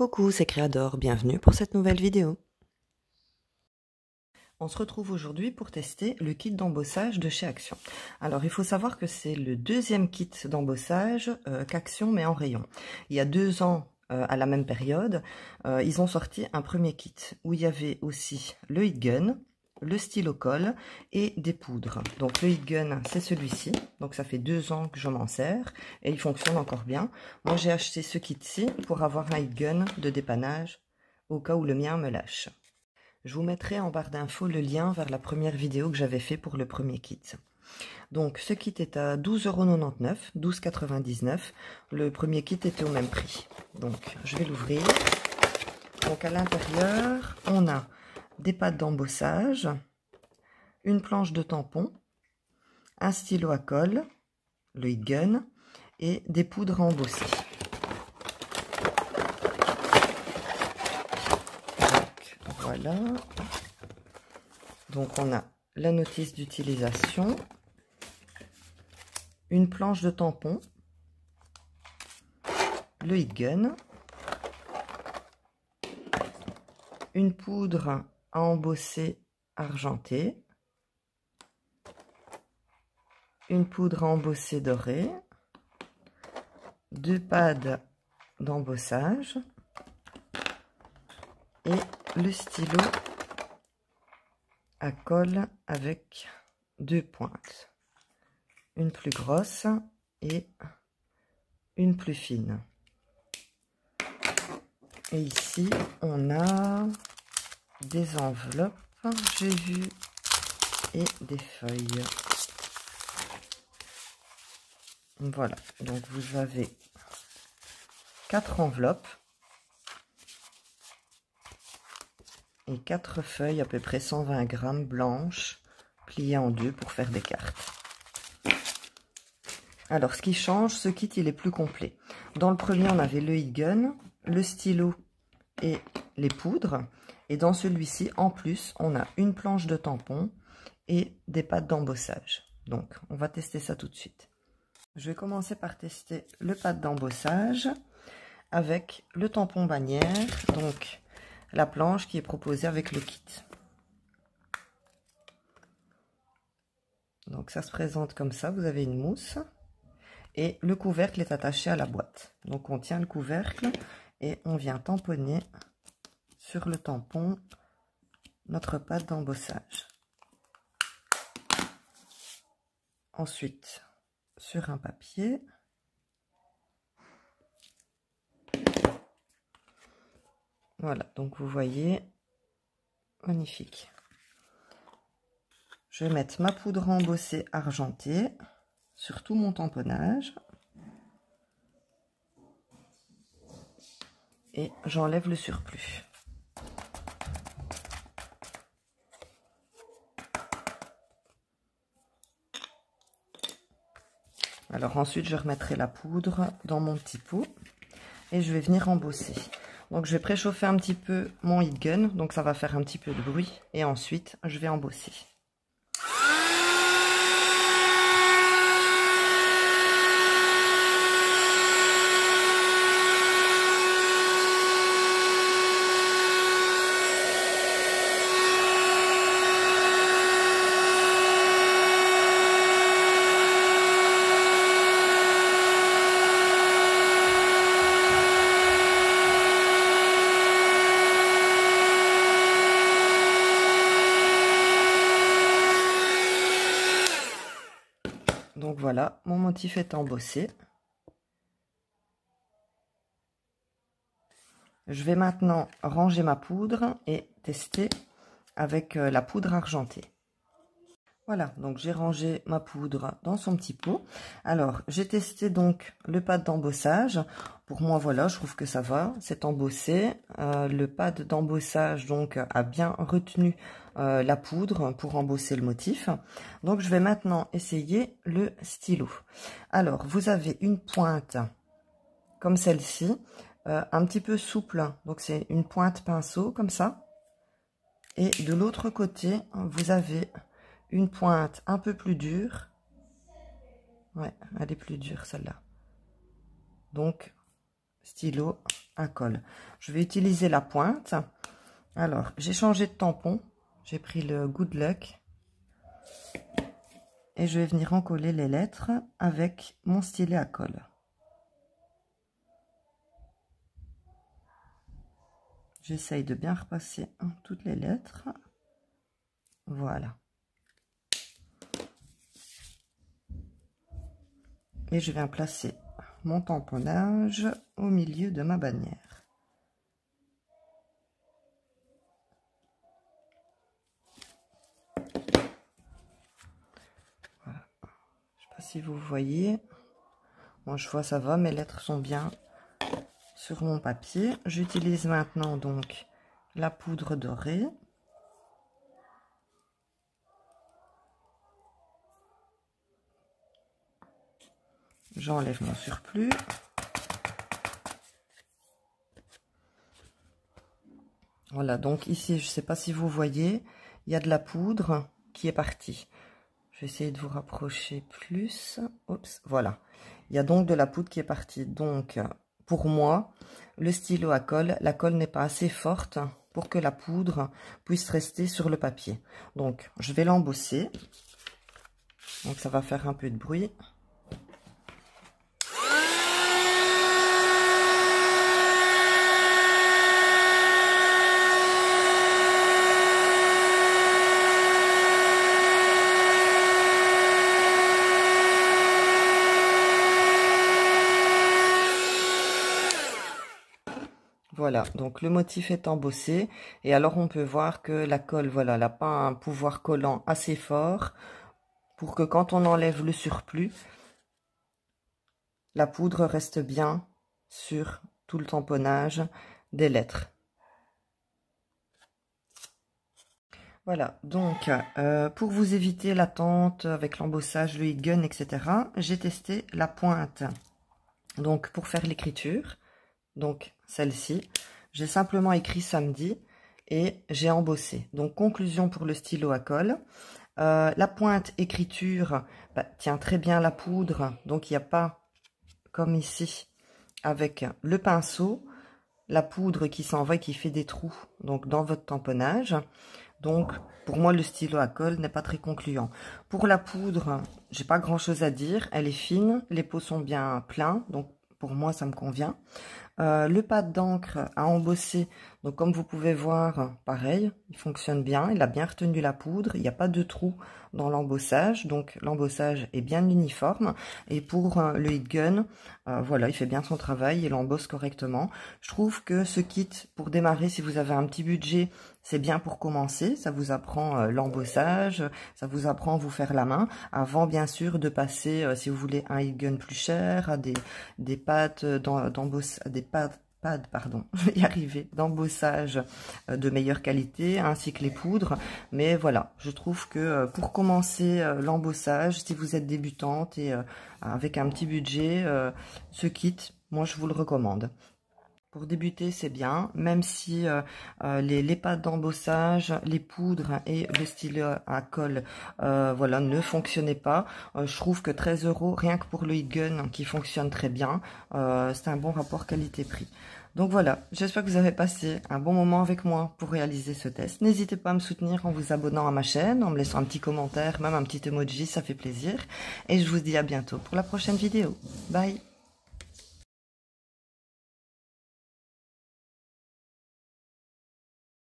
Coucou, c'est Créador, bienvenue pour cette nouvelle vidéo. On se retrouve aujourd'hui pour tester le kit d'embossage de chez Action. Alors il faut savoir que c'est le deuxième kit d'embossage qu'Action met en rayon. Il y a 2 ans, à la même période, ils ont sorti un premier kit où il y avait aussi le heat gun, le stylo colle et des poudres. Donc le heat gun c'est celui-ci, donc ça fait 2 ans que je m'en sers et il fonctionne encore bien. Moi j'ai acheté ce kit-ci pour avoir un heat gun de dépannage au cas où le mien me lâche. Je vous mettrai en barre d'infos le lien vers la première vidéo que j'avais fait pour le premier kit. Donc ce kit est à 12,99 €, 12,99 €. Le premier kit était au même prix. Donc je vais l'ouvrir. Donc à l'intérieur, on a des pattes d'embossage, une planche de tampon, un stylo à colle, le heat gun et des poudres embossées. Voilà, donc on a la notice d'utilisation, une planche de tampon, le heat gun, une poudre à embosser argentée, une poudre à embosser dorée, 2 pads d'embossage et le stylo à colle avec 2 pointes, une plus grosse et une plus fine. Et ici on a des enveloppes, j'ai vu, et des feuilles. Voilà, donc vous avez 4 enveloppes et 4 feuilles à peu près 120 grammes blanches pliées en 2 pour faire des cartes. Alors ce qui change, ce kit il est plus complet. Dans le premier on avait le heat gun, le stylo et les poudres, et dans celui-ci en plus on a une planche de tampon et des pattes d'embossage. Donc on va tester ça tout de suite. Je vais commencer par tester le pad d'embossage avec le tampon bannière, donc la planche qui est proposée avec le kit. Donc ça se présente comme ça, vous avez une mousse et le couvercle est attaché à la boîte. Donc on tient le couvercle et on vient tamponner sur le tampon notre pad d'embossage. Ensuite, sur un papier, voilà, donc vous voyez, magnifique. Je vais mettre ma poudre embossée argentée sur tout mon tamponnage et j'enlève le surplus. Alors ensuite je remettrai la poudre dans mon petit pot et je vais venir embosser. Donc je vais préchauffer un petit peu mon heat gun, donc ça va faire un petit peu de bruit et ensuite je vais embosser. Donc voilà, mon motif est embossé. Je vais maintenant ranger ma poudre et tester avec la poudre argentée. Voilà, donc j'ai rangé ma poudre dans son petit pot. Alors, j'ai testé donc le pad d'embossage. Pour moi, voilà, je trouve que ça va, c'est embossé. Le pad d'embossage donc a bien retenu la poudre pour embosser le motif. Donc, je vais maintenant essayer le stylo. Alors, vous avez une pointe comme celle-ci, un petit peu souple. Donc, c'est une pointe pinceau comme ça. Et de l'autre côté, vous avez une pointe un peu plus dure. Ouais, elle est plus dure celle-là. Donc, stylo à colle. Je vais utiliser la pointe. Alors, j'ai changé de tampon. J'ai pris le Good Luck. Et je vais venir encoller les lettres avec mon stylet à colle. J'essaye de bien repasser toutes les lettres. Voilà. Et je viens placer mon tamponnage au milieu de ma bannière. Voilà. Je ne sais pas si vous voyez. Moi, je vois ça va, mes lettres sont bien sur mon papier. J'utilise maintenant donc la poudre dorée. J'enlève mon surplus. Voilà, donc ici, je ne sais pas si vous voyez, il y a de la poudre qui est partie. Je vais essayer de vous rapprocher plus. Oups, voilà. Il y a donc de la poudre qui est partie. Donc, pour moi, le stylo à colle, la colle n'est pas assez forte pour que la poudre puisse rester sur le papier. Donc, je vais l'embosser. Donc, ça va faire un peu de bruit. Voilà, donc le motif est embossé et alors on peut voir que la colle, voilà, elle n'a pas un pouvoir collant assez fort pour que quand on enlève le surplus, la poudre reste bien sur tout le tamponnage des lettres. Voilà, donc pour vous éviter l'attente avec l'embossage, le heat gun, etc., j'ai testé la pointe. Donc pour faire l'écriture, donc celle-ci, j'ai simplement écrit samedi et j'ai embossé. Donc conclusion pour le stylo à colle. La pointe écriture tient très bien la poudre, donc il n'y a pas comme ici avec le pinceau la poudre qui s'en va et qui fait des trous donc dans votre tamponnage. Donc pour moi le stylo à colle n'est pas très concluant. Pour la poudre, j'ai pas grand chose à dire, elle est fine, les pots sont bien pleins, donc pour moi ça me convient. Le pad d'encre à embosser, donc comme vous pouvez voir, pareil, il fonctionne bien, il a bien retenu la poudre, il n'y a pas de trou dans l'embossage, donc l'embossage est bien uniforme. Et pour le heat gun, voilà, il fait bien son travail, il embosse correctement. Je trouve que ce kit, pour démarrer, si vous avez un petit budget, c'est bien pour commencer, ça vous apprend l'embossage, ça vous apprend à vous faire la main, avant bien sûr de passer, si vous voulez un heat gun plus cher, à des pads pardon, je vais y arriver, d'embossage de meilleure qualité, ainsi que les poudres. Mais voilà, je trouve que pour commencer l'embossage, si vous êtes débutante et avec un petit budget, ce kit, moi je vous le recommande. Pour débuter, c'est bien, même si les pâtes d'embossage, les poudres et le stylo à colle voilà, ne fonctionnaient pas. Je trouve que 13 €, rien que pour le heat gun qui fonctionne très bien, c'est un bon rapport qualité-prix. Donc voilà, j'espère que vous avez passé un bon moment avec moi pour réaliser ce test. N'hésitez pas à me soutenir en vous abonnant à ma chaîne, en me laissant un petit commentaire, même un petit emoji, ça fait plaisir. Et je vous dis à bientôt pour la prochaine vidéo. Bye!